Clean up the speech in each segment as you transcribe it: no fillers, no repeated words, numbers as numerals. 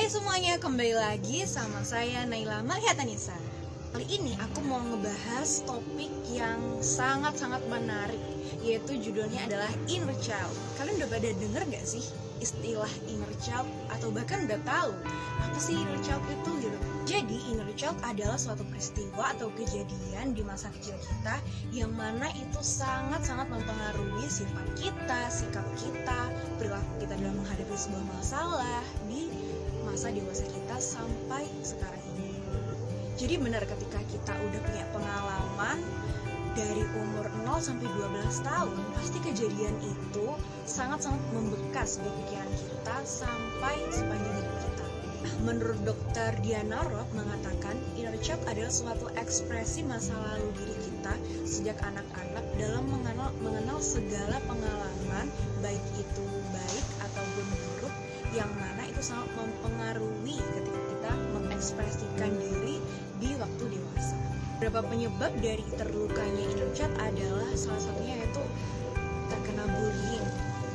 Hai semuanya, kembali lagi sama saya Naila Marihatanisa. Kali ini aku mau ngebahas topik yang sangat-sangat menarik, yaitu judulnya adalah inner child. Kalian udah pada denger gak sih istilah inner child? Atau bahkan udah tahu apa sih inner child itu gitu? Jadi inner child adalah suatu peristiwa atau kejadian di masa kecil kita yang mana itu sangat-sangat mempengaruhi sifat kita, sikap kita, perilaku kita dalam menghadapi sebuah masalah di masa dewasa kita sampai sekarang ini. Jadi benar ketika kita udah punya pengalaman dari umur 0 sampai 12 tahun, pasti kejadian itu sangat-sangat membekas di pikiran kita sampai sepanjang hidup kita. Menurut Dr. Diana Roth mengatakan, inner child adalah suatu ekspresi masa lalu diri kita sejak anak-anak dalam mengenal segala pengalaman, baik itu baik ataupun buruk, yang mana itu sangat mempengaruhi ketika kita mengekspresikan diri di waktu dewasa. Beberapa penyebab dari terlukanya inner child adalah salah satunya yaitu terkena bullying,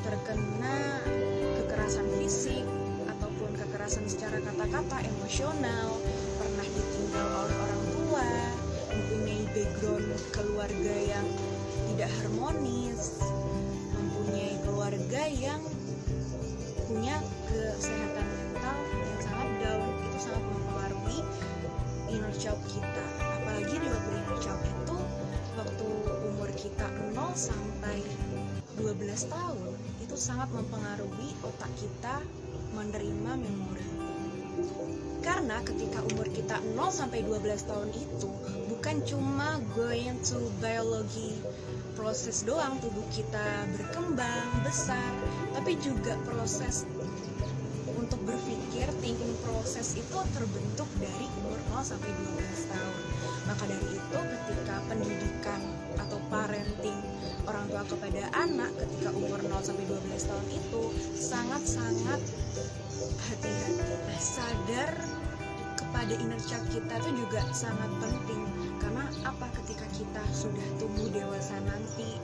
terkena kekerasan fisik, ataupun kekerasan secara kata-kata, emosional, pernah ditinggal oleh orang tua, mempunyai background keluarga yang tidak harmonis, mempunyai keluarga yang punya kesehatan mental yang sangat down. Itu sangat mempengaruhi inner child kita. Apalagi di waktu inner child itu waktu umur kita 0 sampai 12 tahun, itu sangat mempengaruhi otak kita menerima memori. Karena ketika umur kita 0 sampai 12 tahun itu bukan cuma going to biology proses doang tubuh kita berkembang, besar, tapi juga proses untuk berpikir, thinking proses itu terbentuk dari umur 0 sampai 12 tahun. Maka dari itu ketika pendidikan atau parenting orang tua kepada anak ketika umur 0 sampai 12 tahun itu sangat-sangat hati-hati. Sadar kepada inner child kita itu juga sangat penting. Karena apa, ketika kita sudah tumbuh dewasa nanti,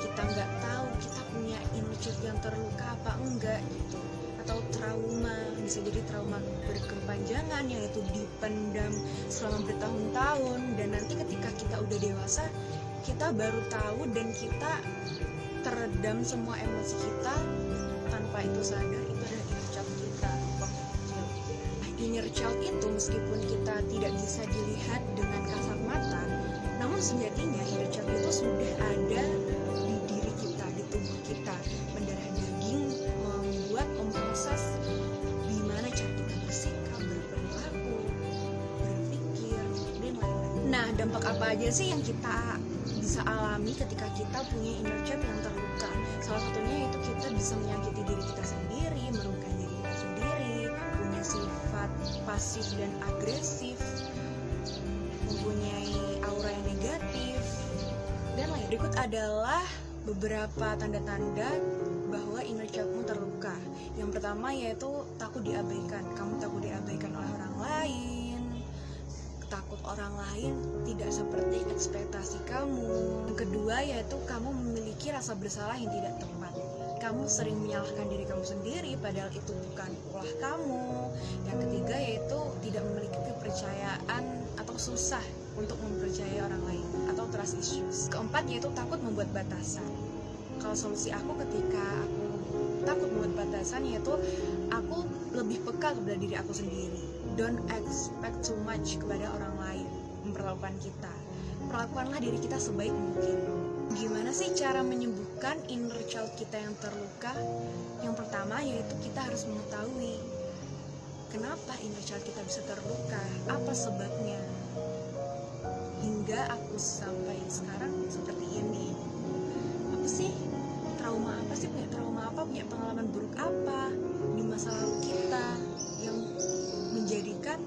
kita nggak tahu kita punya inner child yang terluka apa enggak gitu, atau trauma, bisa jadi trauma berkepanjangan yang itu dipendam selama bertahun-tahun, dan nanti ketika kita udah dewasa kita baru tahu dan kita teredam semua emosi kita tanpa itu sadar itu adalah inner child kita waktu kecil. Inner child itu meskipun kita tidak bisa dilihat dengan kasat mata, namun sejatinya inner child itu sudah ada di diri kita, di tubuh kita, mendarah daging, memproses gimana cara kita bersikap, berperilaku, berpikir, dan lain-lain. Nah, dampak apa aja sih yang kita bisa alami ketika kita punya inner child yang terluka? Salah satunya itu kita bisa menyakiti diri kita sendiri, merugikan diri kita sendiri, punya sifat pasif dan agresif, mempunyai aura yang negatif, dan lain. Berikut adalah beberapa tanda-tanda bahwa inner childmu terluka. Yang pertama yaitu takut diabaikan. Kamu takut diabaikan oleh orang lain, takut orang lain tidak seperti ekspektasi kamu. Yang kedua yaitu kamu memiliki rasa bersalah yang tidak tepat. Kamu sering menyalahkan diri kamu sendiri padahal itu bukan ulah kamu. Yang ketiga yaitu tidak memiliki kepercayaan atau susah untuk mempercayai orang lain atau trust issues. Keempat yaitu takut membuat batasan. Kalau solusi aku ketika aku takut membuat batasan yaitu aku lebih peka kepada diri aku sendiri. Don't expect too much kepada orang lain memperlakukan kita. Perlakukanlah diri kita sebaik mungkin. Gimana sih cara menyembuhkan inner child kita yang terluka? Yang pertama yaitu kita harus mengetahui kenapa inner child kita bisa terluka, apa sebabnya, hingga aku sampai sekarang seperti ini. Apa sih trauma, apa sih, punya trauma apa, punya pengalaman buruk apa di masa lalu kita yang menjadikan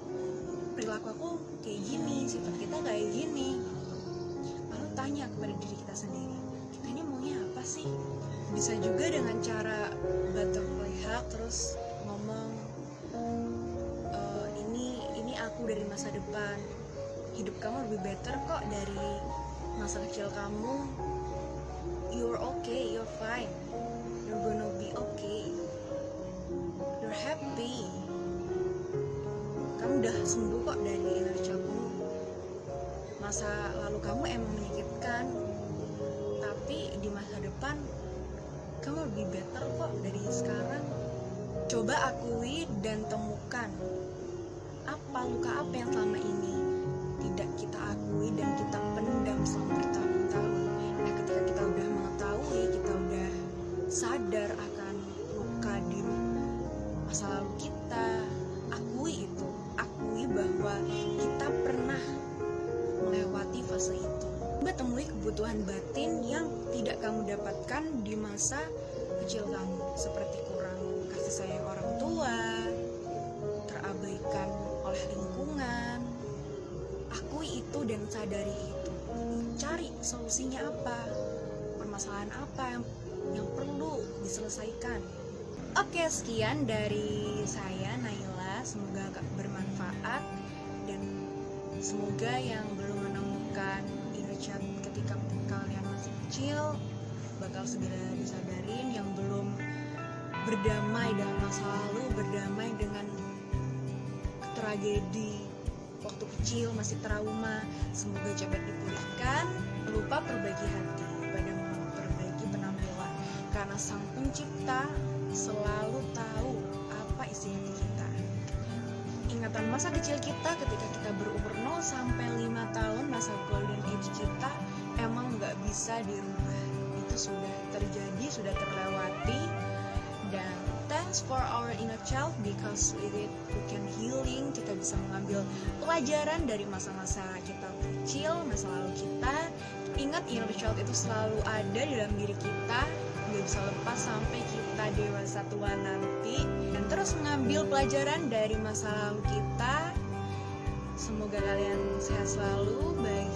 perilaku aku kayak gini, sifat kita kayak gini. Lalu tanya kepada diri kita sendiri, kita ini maunya apa sih? Bisa juga dengan cara butterfly hug, terus ngomong ini aku dari masa depan, hidup kamu lebih better kok dari masa kecil kamu. You're okay, you're fine, you're gonna be okay, you're happy, sembuh kok dari inner childmu. Masa lalu kamu emang menyakitkan, tapi di masa depan kamu lebih better kok dari sekarang. Coba akui dan temukan luka apa yang selama ini tidak kita akui dan kita pendam selama bertahun-tahun. Nah, ketika kita udah mengetahui, kita udah sadar akan luka di masa lalu kita, akui itu, akui bahwa kita pernah melewati fase itu. Coba temui kebutuhan batin yang tidak kamu dapatkan di masa kecil kamu, seperti kurang kasih sayang orang tua, terabaikan oleh lingkungan. Akui itu dan sadari itu. Cari solusinya apa, permasalahan apa yang perlu diselesaikan. Oke, sekian dari saya Naila, semoga bermanfaat dan semoga yang belum menemukan inner child ketika kalian masih kecil bakal segera disadarin, yang belum berdamai dengan masa lalu, berdamai dengan tragedi waktu kecil, masih trauma, semoga cepat dipulihkan. Lupa perbaiki hati pada memperbaiki penampilan, karena Sang Pencipta selalu tahu apa isi hati kita. Ingatan masa kecil kita ketika kita berumur 0 sampai 5 tahun, masa golden age kita, emang gak bisa dirubah. Itu sudah terjadi, sudah terlewati. Dan thanks for our inner child, because with it we can healing. Kita bisa mengambil pelajaran dari masa-masa kita kecil, masa lalu kita. Ingat, inner child itu selalu ada di dalam diri kita, nggak bisa lepas sampai kita dewasa tua nanti. Dan terus mengambil pelajaran dari masa lalu kita. Semoga kalian sehat selalu, baik